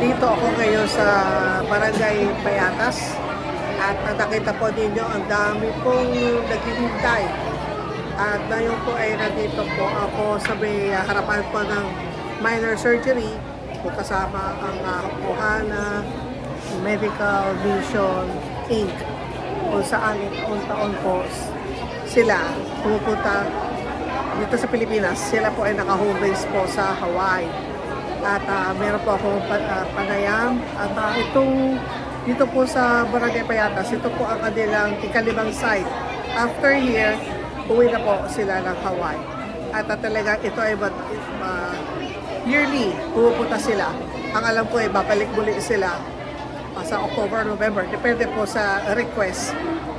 Nandito ako ngayon sa Barangay Payatas at nakita po ninyo ang dami pong naghihintay. At ngayon po ay nandito po ako sa may harapan po ng minor surgery po kasama ang Ohana Medical Mission Inc. kung saan taon po sila pumupunta dito sa Pilipinas. Sila po ay naka-home base po sa Hawaii. At meron po akong panayam. At dito po sa Barangay Payatas, ito po ang kanilang ikalimang site. After here, uwi na po sila ng Hawaii. At talaga ito ay yearly pumupunta sila. Ang alam ko ay babalik muli sila sa October, November. Depende po sa request.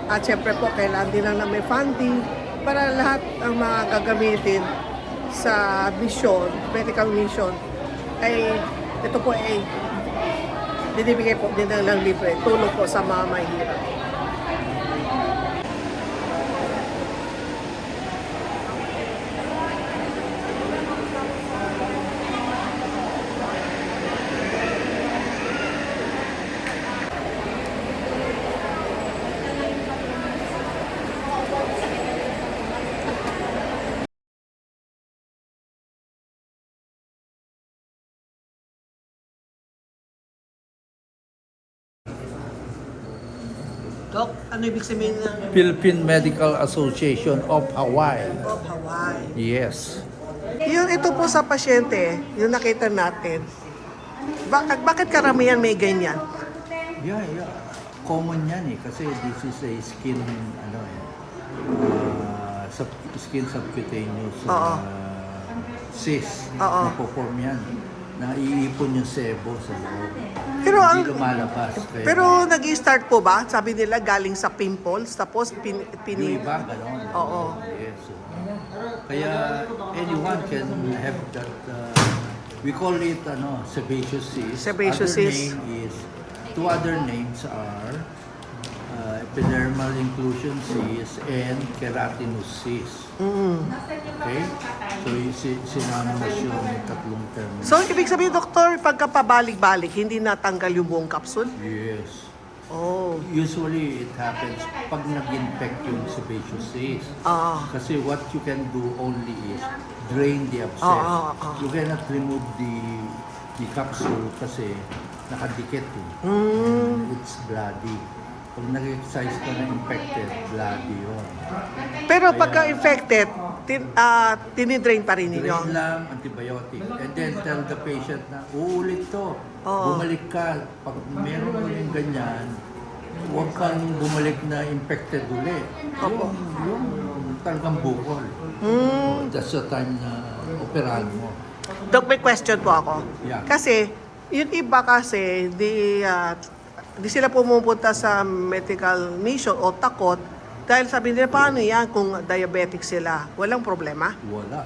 At syempre po, kailangan din lang may funding para lahat ang mga gagamitin sa mission, medical mission, ay ito po ay binibigay po din lang libre, tulong po sa mga mahihirap. Doc, ano ibig sabihin ng Philippine Medical Association of Hawaii. of Hawaii? Yes. Ito po sa pasyente, yung nakita natin. Bakit karamihan may ganyan? Yeah. Common yan kasi this is a skin skin subcutaneous cyst. Napo-form yan. Naiipon yung sebo sa loob. Pero Hindi lumalabas. Pero nag-i-start po ba? Sabi nila galing sa pimples, tapos yung iba, gano'n. Oo. Yes. Kaya anyone can have that, we call it sebaceous cyst. Sebaceous cyst. Two other names are epidermal inclusion cyst and keratinous cyst. Okay? So, sinama na siya ng tatlong term. So, ibig sabihin, doktor, pagkapabalik-balik, hindi natanggal yung buong capsule? Yes. Oh. Usually, it happens pag nag-infect yung sebaceous cyst. Kasi what you can do only is drain the abscess. You cannot remove the capsule kasi nakadikit It's bloody. Pag nag-exercise ka na infected, bloody yun. Pero pagka-infected, tinidrain pa rin ninyo? Drain lang, antibiotic. And then tell the patient na, uulit to. Bumalik ka. Pag meron mo yung ganyan, huwag kang bumalik na infected ulit. Yung talagang bukol. That's the time na operahan mo. Dok, may question po ako. Yeah. Kasi, yung iba kasi, di sila pumupunta sa medical mission o takot dahil sabi nila, paano yan kung diabetic sila? Walang problema? Wala.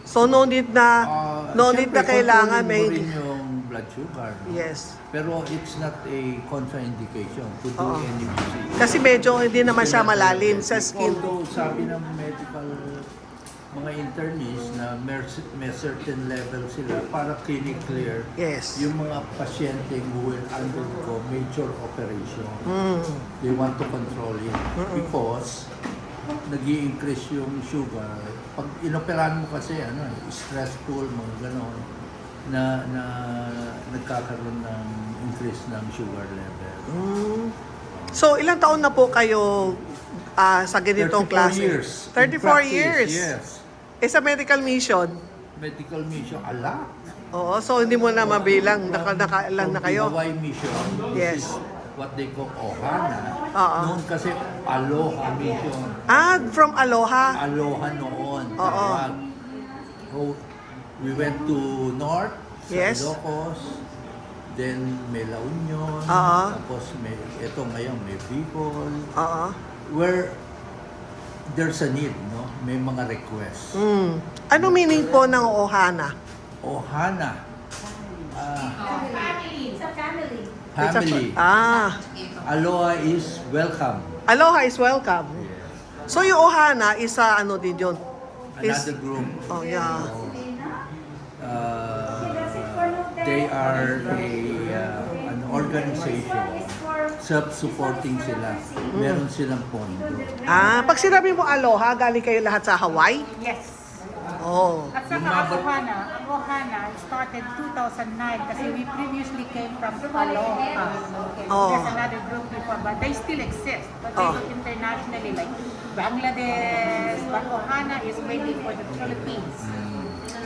So, no need na kailangan may... Siyempre, yung blood sugar. No? Yes. Pero it's not a contraindication to do any procedure. Kasi medyo hindi naman siya malalim sa skin. Although sabi ng medical mga internists na may certain level sila para clinic clear Yes. yung mga pasyente who will undergo major operation. They want to control it because nag-i-increase yung sugar. Pag inoperahan mo kasi stressful, mga ganon, na nagkakaroon ng increase ng sugar level. So, ilang taon na po kayo sa ganitong 34 klase? years. 34 In practice, years? Yes. Sa medical mission? Medical mission, ala. Oo, so hindi mo na mabilang, nakailan na kayo? Hawaii mission, Yes. this is what they call Ohana. Noon kasi Aloha mission. From Aloha? Aloha noon. Oo. Tawag. We went to North, Yes. sa Ilocos, then may La Union, tapos ito ngayon may Bicol, where there's a need, no? May mga requests. Ano meaning po ng Ohana? Ohana. Family. Family. Aloha is welcome. Aloha is welcome. Yes. So yung Ohana is ano din yun? Another group. Oh, yeah. Uh, they are an organization, self-supporting sila. Meron silang pondo. Pag sinabi mo aloha, galing kayo lahat sa Hawaii? Yes. Oh. At saka ang Ohana started 2009 kasi we previously came from Aloha. Oh. There's another group before, but they still exist. But they Oh. go internationally like Bangladesh, but Ohana is mainly for the Philippines.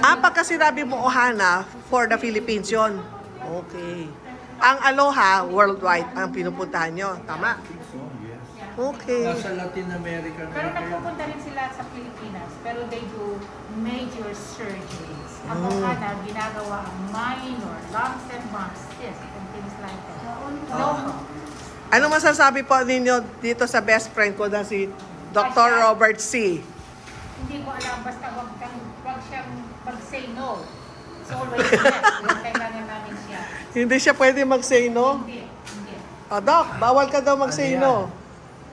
Pagka sinabi mo Ohana, for the Philippines yon. Okay. Ang aloha, worldwide ang pinupuntahan nyo. Tama? So, yes. Okay. Nasa Latin America Pero na kayo. nagpupunta rin sila sa Pilipinas, pero they do major surgeries. Ang Mm. Ohana, ginagawa ang minor, lumps and bumps, cysts, and things like that. No. Ano masasabi po ninyo dito sa best friend ko na si Dr. Robert C? Hindi ko alam, basta wag siyang mag-say no. It's always yes. Kailangan namin siya. Hindi siya pwede mag-say no? Hindi. Doc, bawal ka daw mag-say Ano yan? no.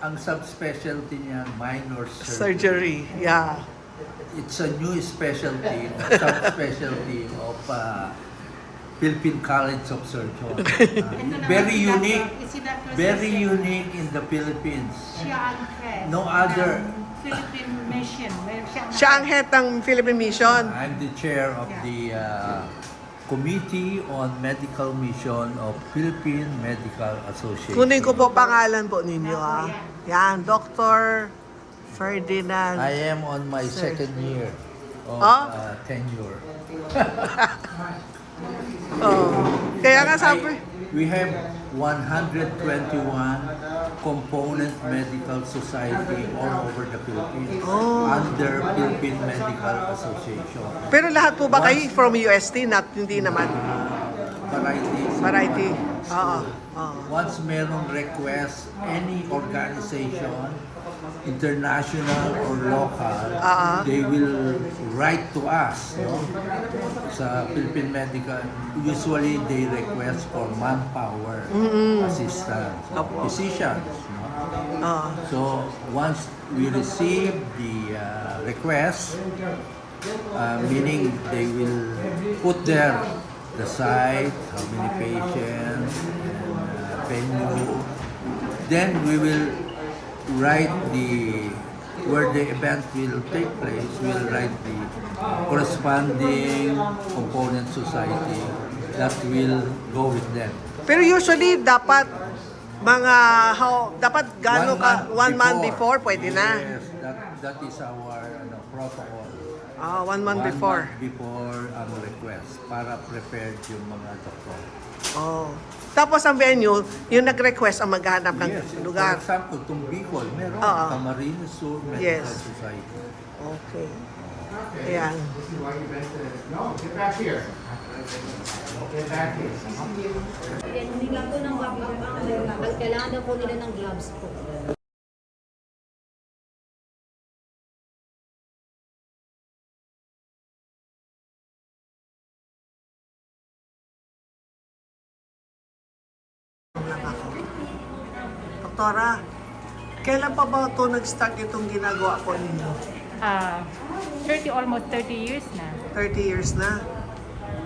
Ang subspecialty niya, minor surgery. Surgery, yeah. It's a new specialty, subspecialty of Philippine College of Surgeons. Very unique, very unique in the Philippines. Siya ang head No other. ng Philippine Mission. Siya ang head ng Philippine Mission. I'm the chair of the Committee on Medical Mission of Philippine Medical Association. Kunin ko po pangalan po ninyo Yan, Dr. Ferdinand. I am on my second year of tenure. Kaya nga sabi, We have 121 component medical society all over the Philippines under Philippine Medical Association. pero lahat po ba kayo from UST? Hindi naman. Variety. Oo. Once merong request, any organization, international or local, they will write to us, no? Sa Philippine Medical, usually they request for manpower, assistance, physicians, no? So once we receive the request, meaning they will put there the site, how many patients, and venue, then we will write where the event will take place, we'll write the corresponding component society that will go with them. Pero usually, dapat dapat gano'n ka, 1 month before, pwede na. Yes, that is our protocol. 1 month before. 1 month before ang request para prepared yung mga doktor. Tapos ang venue, yung nag-request ang maghanap ng Yes, lugar. for example, itong Bicol, meron Camarines Sur Medical Yes. Society. Okay. Ayan. Get back here. Get back here. Huminga po ng at kailangan daw po nila ng gloves po. Doktora, kailan pa ba ito nag-start itong ginagawa po ninyo? almost 30 years na. 30 years na?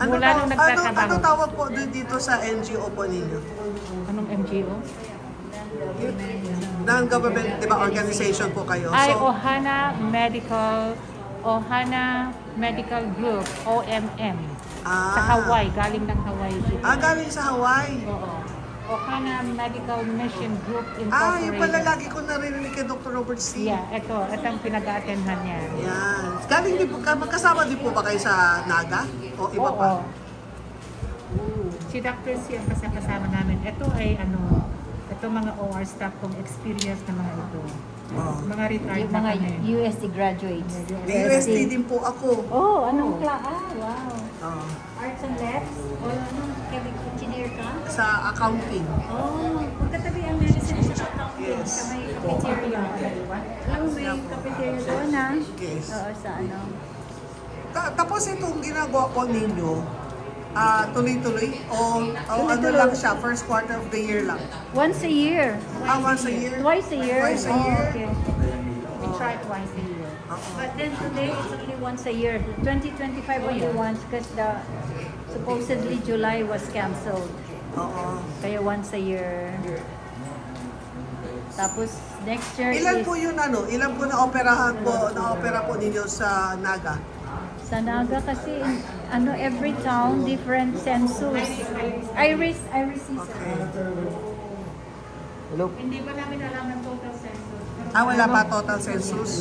Mula nung nagtatrabaho. Ano tawag po dito sa NGO po ninyo? Anong MGO? Non-government, di ba, organization po kayo? Ay, So, Ohana Medical Group, OMM. Sa Ah. Hawaii, galing ng Hawaii. galing sa Hawaii. Oo. Ohana Medical Mission Group Yung Incorporated. pala lagi ko narinig kay Dr. Robert C. Yeah, itong pinag-aatenhan niya. Yan. Galing din po, magkasama din po ba kayo sa NAGA? O iba pa? Oo. Si Dr. C ang kasama namin. Ito ay ito mga OR staff kong experience na mga ito. Mga retired Yung na mga kami. UST graduates. UST din po ako. Oh, anong wow. Oo. Arts and Labs? O anong chemical engineer ka? Sa accounting. Oh, magkatabi ang medicine sa accounting. Yes. Sa may cafeteria. Alam mo, may cafeteria doon ha? Yes. Oo, sa ano. Tapos itong ginagawa po ninyo, tuloy-tuloy? O ano lang siya, first quarter of the year lang? Once a year. Once a year? Twice a year? Twice a Oh, year? okay. We try twice a year. But then today it's only once a year. 2025 only once because the Supposedly July was canceled. Oo. Kaya once a year. Tapos next year Ilan is po yun ano? Ilan po na-opera po ninyo sa Naga? sa Naga kasi every town different census. Iris is Hindi pa namin alam ng total census. Pero Wala pa total census.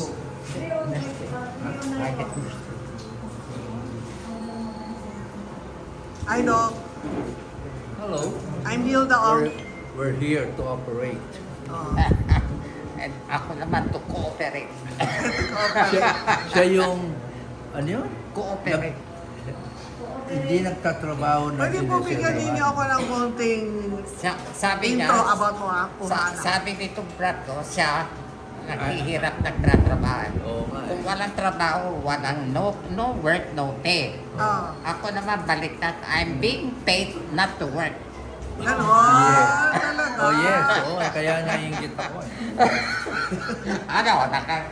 I know. Hello. I'm Hilda Ong. We're here to operate. And ako naman to cooperate. Siya yung, ano yun? Cooperate. Hindi nagtatrabaho na Pwede po bigyan ninyo ako ng konting Sabi niya, intro about Kuhana. sabi nitong brat ko, siya naghihirap nagtatrabaho. Oo nga eh. Kung walang trabaho, walang no work, no pay. Ah, Ako naman baliktad, I'm being paid not to work. ganon. Talaga. Oh yes, oo. Kaya naiingit ako eh.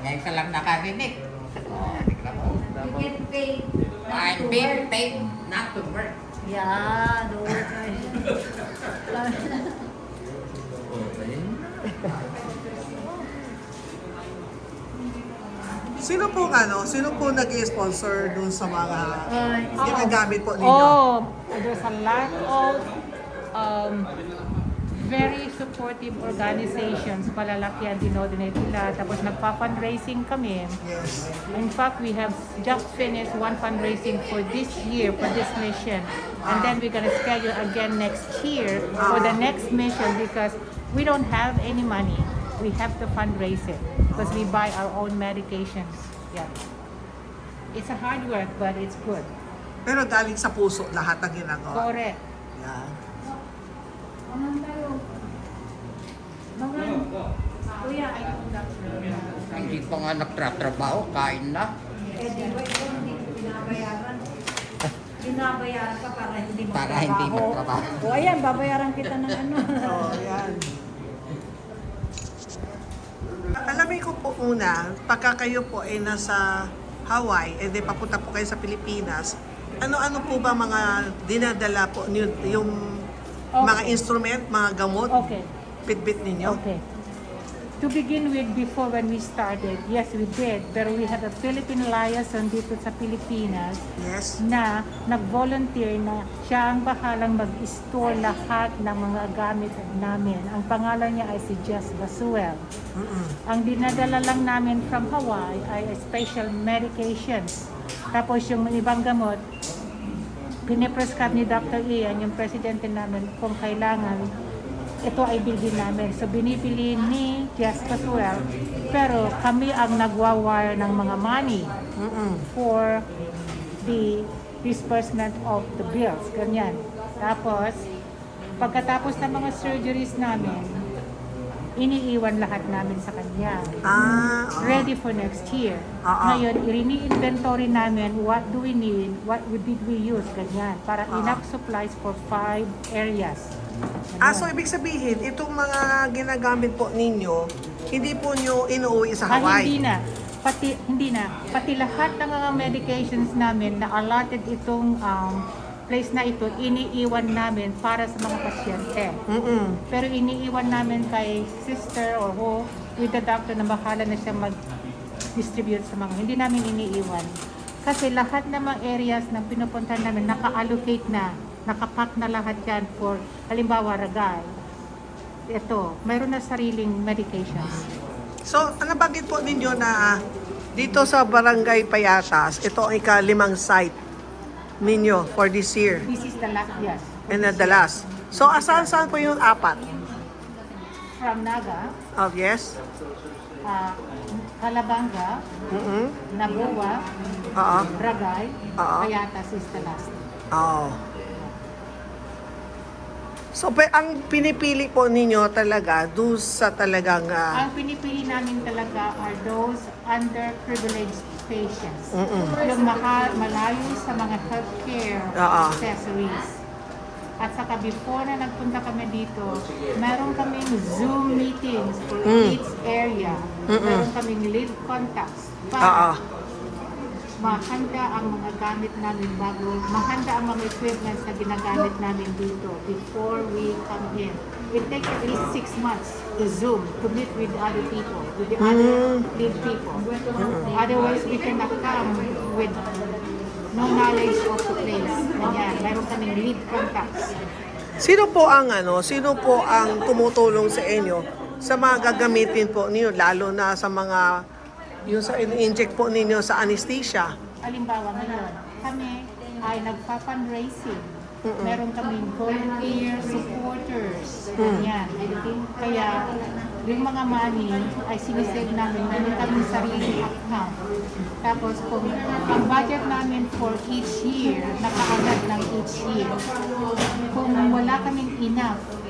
Ngayon ka lang nakarinig. Tignan mo. you get paid. I'm being paid not to work. Yeah, no work. Okay. Sino po nag-sponsor dun sa mga ginagamit po ninyo? Oh, there's a lot of very supportive organizations. Malalaki ang dinodonate nila. Tapos nagpa-fundraising kami. Yes. In fact, we have just finished one fundraising for this year, for this mission. And then we're gonna schedule again next year for the next mission because we don't have any money. We have to fundraise it because we buy our own medications. Yeah. It's a hard work, but it's good. Pero galing sa puso lahat ang ginagawa. Correct. Yan. Kuya, I know Hindi pa nga nagtatrabaho, kain na. binabayaran ka para hindi magtrabaho. Para hindi magtrabaho. O ayan, babayaran kita ng ano. Oh, yan. Alamin ko po una, pagka kayo po ay nasa Hawaii, and then papunta po kayo sa Pilipinas, ano-ano po ba mga dinadala po niyo, yung mga instrument, mga gamot, Okay. bitbit ninyo? Okay. To begin with, before when we started, yes, we did. Pero we had a Philippine liaison dito sa Pilipinas Yes. na nag-volunteer na siya ang bahalang mag-store lahat ng mga gamit namin. Ang pangalan niya ay si Jess Basuel. Ang dinadala lang namin from Hawaii ay special medications. Tapos yung ibang gamot, piniprescribe ni Dr. Ian, yung presidente namin, kung kailangan, ito ay bilhin namin. So, binibili ni Jess Basuel, pero kami ang nagwa-wire ng mga money for the disbursement of the bills. Ganyan. Tapos, pagkatapos ng mga surgeries namin, iniiwan lahat namin sa kanya. Ready for next year. Ngayon, ini-inventory namin what do we need, what did we use, ganyan. Para enough supplies for 5 areas. So ibig sabihin, itong mga ginagamit po ninyo, hindi po nyo inuwi sa Hawaii? Hindi na. Pati lahat ng mga medications namin na allotted itong place na ito, iniiwan namin para sa mga pasyente. Pero iniiwan namin kay sister or who, with the doctor na bahala na siya mag-distribute sa mga. Hindi namin iniiwan. Kasi lahat ng mga areas na pinupuntahan namin, naka-allocate na. Nakapack na lahat yan for, halimbawa, Ragay. Ito, mayroon na sariling medications. So, nabanggit po ninyo na dito sa Barangay Payatas, ito ang ika-5 site ninyo for this year. This is the last, yes. And the last. So, asan-saan po yung 4? From Naga, Yes? Calabanga, Naboa, Ragay, Payatas is the last. So, ang pinipili po ninyo talaga, doon sa talagang... Ang pinipili namin talaga are those underprivileged patients. Yung malayo sa mga healthcare accessories. At saka before na nagpunta kami dito, meron kaming Zoom meetings for each area. Meron kaming lead contacts para mahanda ang mga gamit namin mahanda ang mga equipment na ginagamit namin dito before we come in. It takes at least 6 months to Zoom, to meet with other people, with the other lead people. Otherwise, we cannot come with no knowledge of the place. Ganyan, meron kaming lead contacts. Sino po ang tumutulong sa inyo sa mga gagamitin po ninyo, lalo na sa mga yung sa in-inject po ninyo sa anesthesia? Halimbawa ngayon, kami ay nagpa-fundraising. Meron kaming volunteer supporters. Ganyan. Kaya yung mga money ay sinisave namin. Meron kaming sarili account. Tapos kung ang budget namin for each year, nakaagad ng each year. Kung wala kaming enough,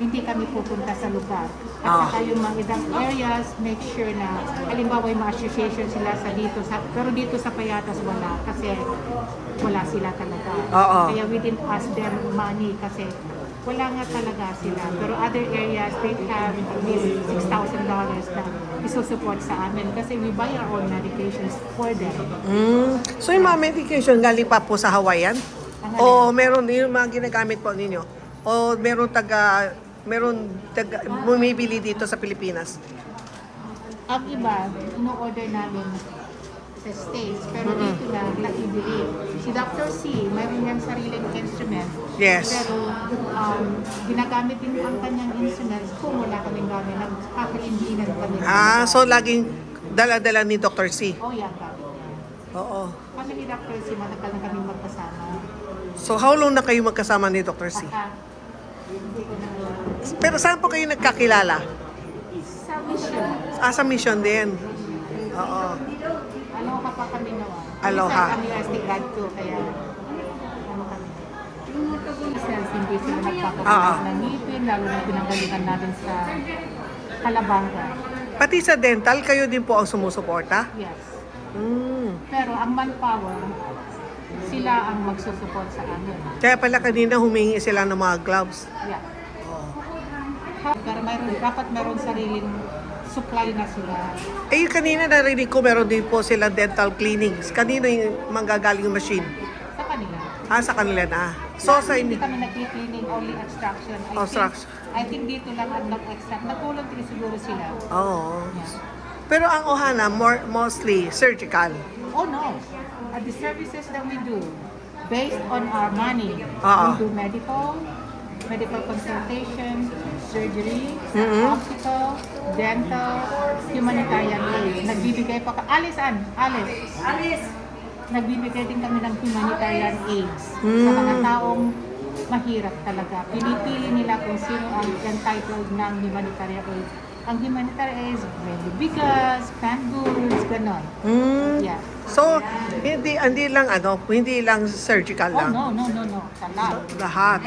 hindi kami pupunta sa lugar. At saka yung mga ibang areas, make sure na, halimbawa yung mga association sila pero dito sa Payatas wala, kasi wala sila talaga. Kaya we didn't ask them money kasi wala nga talaga sila. Pero other areas, they have at least $6,000 na isusupport sa amin kasi we buy our own medications for them. So yung mga medication galing pa po sa Hawaiian? O meron din yung mga ginagamit po ninyo? O meron taga bumibili dito sa Pilipinas? Ang iba, ino-order namin sa States, pero dito lang nakibili. Si Dr. C, mayroon niyang sariling instrument. Yes. Pero ginagamit din ang kanyang instruments kung wala kaming gamit. Nagkakaindinan kami. So laging dala-dala ni Dr. C? Oh, yan, gamit niya. Oo. Kami ni Dr. C, matagal na kaming magkasama. So how long na kayo magkasama ni Dr. C? Hindi ko na Pero saan po kayo nagkakilala? sa mission. Sa mission din. Oo. Aloha pa kami nawa. Aloha. Kami UST grad 2, kaya ano kami. Since hindi sila nagpapagawa ng ngipin, lalo na pinanggalitan natin sa Calabanga. Pati sa dental, kayo din po ang sumusuporta? Yes. Mm. Pero ang manpower, sila ang magsusupport sa amin. Kaya pala kanina humingi sila ng mga gloves. Yeah. Pero dapat meron sariling supply na sila. Eh kanina narinig ko meron din po sila dental clinics. Kanino yung manggagaling yung machine? Sa kanila. Sa kanila na. So sa Hindi inyo? kami nag-cleaning, only extraction. Extraction. I think dito lang ang nag-extract. Nagkulang din siguro sila. Oo. Yeah. Pero ang Ohana, mostly surgical. Oh no. The services that we do, based on our money, Oo. we do medical consultation, surgery, hospital, dental, humanitarian aid. Nagbibigay pa ka. Alice! Nagbibigay din kami ng humanitarian aids sa mga taong mahirap talaga. Pinipili nila kung sino ang entitled ng humanitarian aid. Ang humanitarian aid is bigas, canned goods, ganon. Yeah. So, hindi lang surgical Oh, lang. no. Sa lahat. Lahat.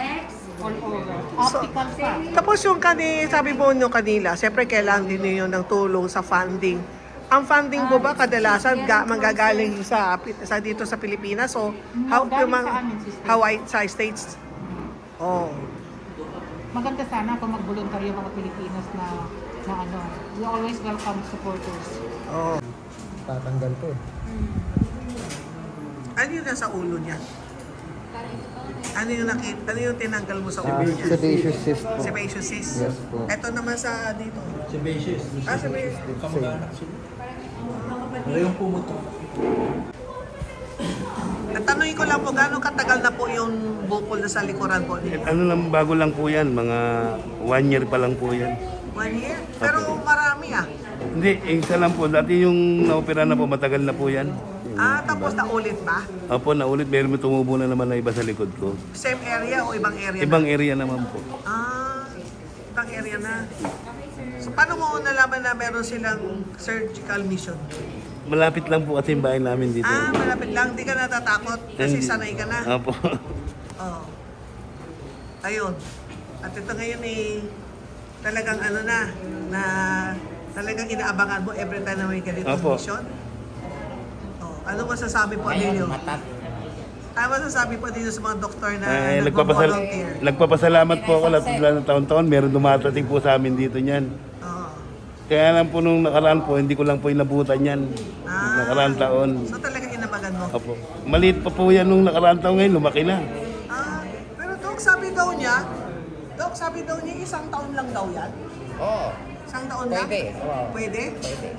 All over. Optical pa. Tapos yung sabi mo nyo kanila, siyempre kailangan din ninyo ng tulong sa funding. Ang funding po ba kadalasan manggagaling sa dito sa Pilipinas o Galing sa amin, sister. Hawaii sa States? Oh. Maganda sana kung magboluntaryo mga Pilipinas na ano. We always welcome supporters. Oh. Tatanggal ko. Ano yung nasa ulo niya? Ano yung tinanggal mo sa ulo niya? Sebaceous cyst po. Sebaceous cyst? Yes po. Ito naman sa dito. Sebaceous. Sebaceous. Kamag-anak sila. Pero yung pumutok. Natanungin ko lang po, gano'ng katagal na po yung bukol na sa likuran po niya? Ano lang, bago lang po yan, mga 1 year pa lang po yan. 1 year? Pero marami ah. Hindi, isa lang po. Dati yung naopera na po, matagal na po yan. Tapos naulit ba? Opo, naulit, meron may tumubo na naman na iba sa likod ko. Same area o ibang area Ibang area naman po. Ibang area na. So paano mo nalaman na meron silang surgical mission? Malapit lang po kasi yung bahay namin dito. Malapit lang. Di ka natatakot kasi Hindi. sanay ka na. Opo. Oh. Ayun. At ito ngayon talagang na talagang inaabangan mo every time na may ganitong Opo. mission. Ano masasabi po ninyo? Ano masasabi po ninyo sa mga doktor na nagpo-volunteer? Nagpapasalamat po ako lahat ng taon-taon. Meron dumatating po sa amin dito niyan. Oo. Kaya lang po nung nakaraan po, hindi ko lang po inabutan yan. Nakaraan taon. So talaga pinapayagan mo. Opo. Maliit pa po yan nung nakaraan taon, ngayon lumaki na. Pero Dok, sabi daw niya, isang taon lang daw yan. Oo. Isang taon lang? Pwede. Oo. Pwede? Pwede.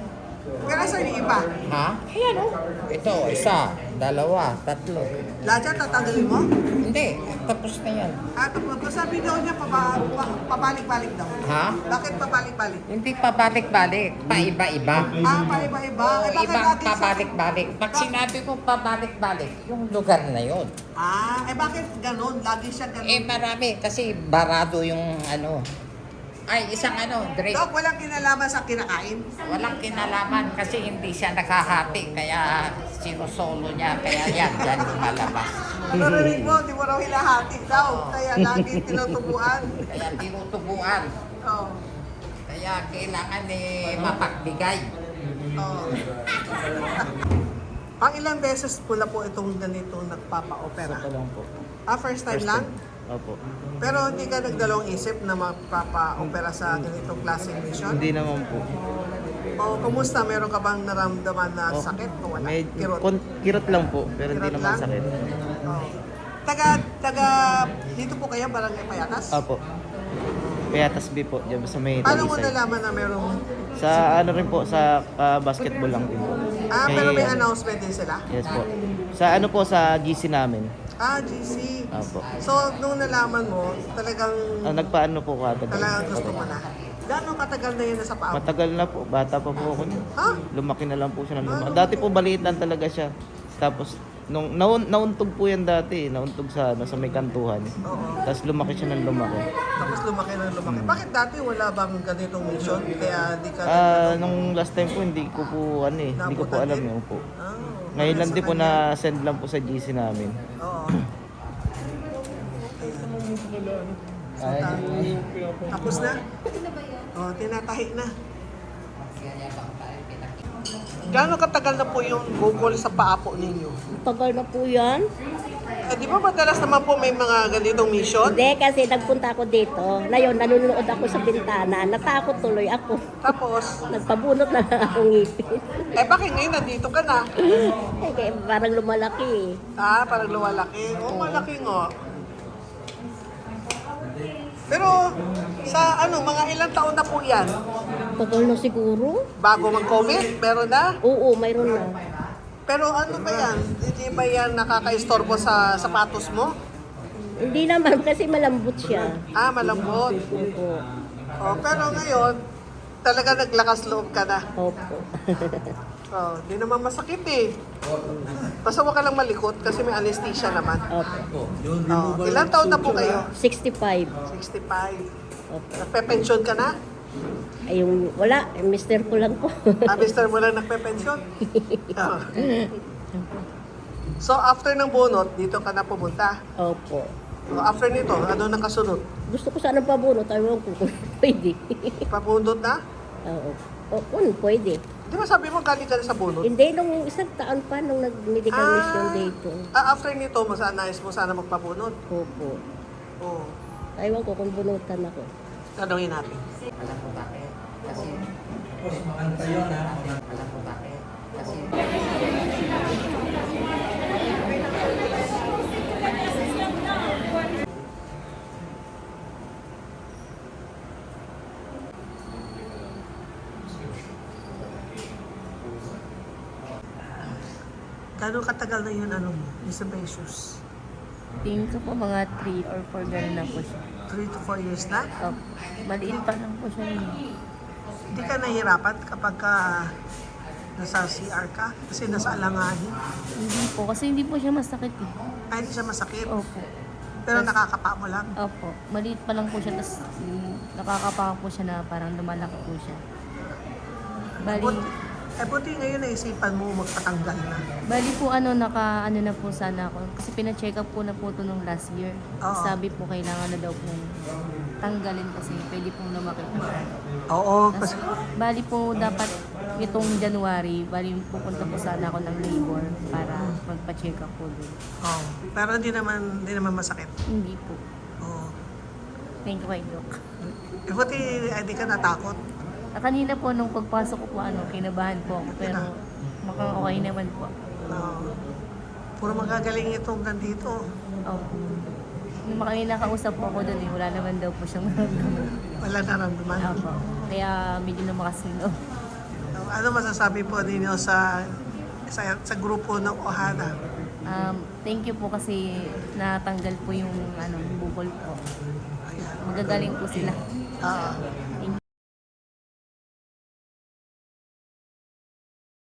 Pero saan yung iba? Ha? Ayan o. Ito, isa, dalawa, tatlo. Lahat yan tatanggalin mo? Hindi, tapos na yan. Tapos sabi daw niya, pabalik-balik daw. Ha? Bakit pabalik-balik? Hindi pabalik-balik, paiba-iba. Paiba-iba. Eh, bakit Ibang lagi sa... pabalik-balik. Pag sinabi ko pabalik-balik, yung lugar na yon. bakit ganun? Lagi siya ganun. Marami kasi barado yung ano. Ay, isang drape. Dok, walang kinalaman sa kinakain. Walang kinalaman kasi hindi siya nakahati. Kaya sinusolo niya. Kaya yan, dyan lumalabas. Narinig mo, di mo raw hilahati daw. Kaya lagi tinutubuan. Kaya tinutubuan. Oh. Kaya kailangan mapagbigay. Oh. Pang ilang beses po na po itong ganito nagpapa-opera? Ito lang po. First time lang? Opo. Pero hindi ka nagdalawang isip na magpapa-opera sa ganitong klaseng mission? Hindi naman po. O kumusta? Meron ka bang naramdaman na sakit o wala? Kirot? Kirot lang po, pero hindi Kirot naman lang? sakit. Oh. Dito po kayo, Barangay Payatas? Opo. Peatas B po, dyan sa may Paano mo Talisay. nalaman na merong... Sa ano rin po, sa basketball lang din po. pero may announcement din sila? Yes po. Sa ano po, sa GC namin. GC. Opo. So, nung nalaman mo, talagang Nagpaano po ka talagang gusto mo na. Gano'ng katagal na yun nasa paa mo? Matagal na po, bata pa po ako niya. Ha? Lumaki na lang po siya ng lumaki. Dati po maliit lang talaga siya. Tapos nung nauntog po yan dati, nauntog sa sa may kantuhan. Oo. Tapos lumaki siya ng lumaki. Tapos lumaki ng lumaki. Bakit dati wala bang ganitong mission? Kaya di ka... Nung last time po hindi ko po hindi ko po Nabutan alam din? yun po. bakit Ngayon lang sa din po kanya? na send lang po sa GC namin. Oo. Tapos na? Tinatahi na. Gano'ng katagal na po yung bukol sa paa po ninyo? Tagal na po yan. Di ba madalas naman po may mga ganitong mission? Hindi, kasi nagpunta ako dito. Ngayon, nanonood ako sa bintana. Natakot tuloy ako. Tapos, Nagpabunot na lang akong ngipin. bakit ngayon nandito ka na? Kaya parang lumalaki. Parang lumalaki. Malaki nga. Pero, sa mga ilang taon na po yan? Tagal na siguro. Bago mag-COVID, meron na? Oo, mayroon na. Pero ano ba yan? Hindi ba yan nakaka-istorbo sa sapatos mo? Hindi naman kasi malambot siya. Malambot. Opo. Pero ngayon, talaga naglakas loob ka na. Opo. Di naman masakit eh. Basta huwag ka lang malikot kasi may anesthesia naman. Opo. Ilang taon na po kayo? 65. 65. Opo. Nagpe-pension ka na? Ay, yung wala, mister ko lang po. Mister mo lang nagpe-pension? Oo. So after ng bunot, dito ka na pumunta. Opo. After nito, ano nang kasunod? Gusto ko sana pabunot. Ayaw ko kung pwede. Pabunot na? Oo. Pwede. Di ba sabi mo galing ka na sa bunot? Hindi, nung isang taon pa, nung nag-medical mission dito. After nito, nais mo sana magpabunot? Opo. Oo. Ayaw ko kung bunutan ako. Tanungin natin. Alam ko bakit? Kasi... Alam ko bakit? Kasi... Gano'ng katagal na yun, Mr. Precious? Tingin ko po mga 3 or 4 gano'n na po siya. 3 to 4 years na? Maliit pa lang po siya. Hindi ka nahihirapan kapag nasa CR ka? Kasi nasa alanganin. Hindi po, kasi hindi po siya masakit eh. Hindi siya masakit. Opo. Pero nakakapa mo lang. Opo. Maliit pa lang po siya, tapos nakakapaka po siya na parang lumalaki po siya. Buti ngayon naisipan mo magpatanggal na. Bali po naka na po sana ako. Kasi pina-check up po na po ito nung last year. Oo. Sabi po kailangan na daw po tanggalin kasi pwede pong lumaki po siya. Oo. Tapos, bali po dapat itong January, bali pupunta po sana ako ng labor para magpa-check up po doon. Pero hindi naman masakit. Hindi po. Oo. Thank you kay Doc. Buti hindi ka natakot. Kanina po nung pagpasok ko po kinabahan po ako pero mukhang okay naman po. Puro magagaling itong nandito. Opo. Nung kami nakausap po ako doon, wala naman daw po siyang naramdaman. Wala naramdaman. Opo. Kaya medyo lumakas yung loob. Ano masasabi po ninyo sa grupo ng Ohana? Thank you po kasi natanggal po yung bukol po. Magagaling po sila. Ah, Thank you.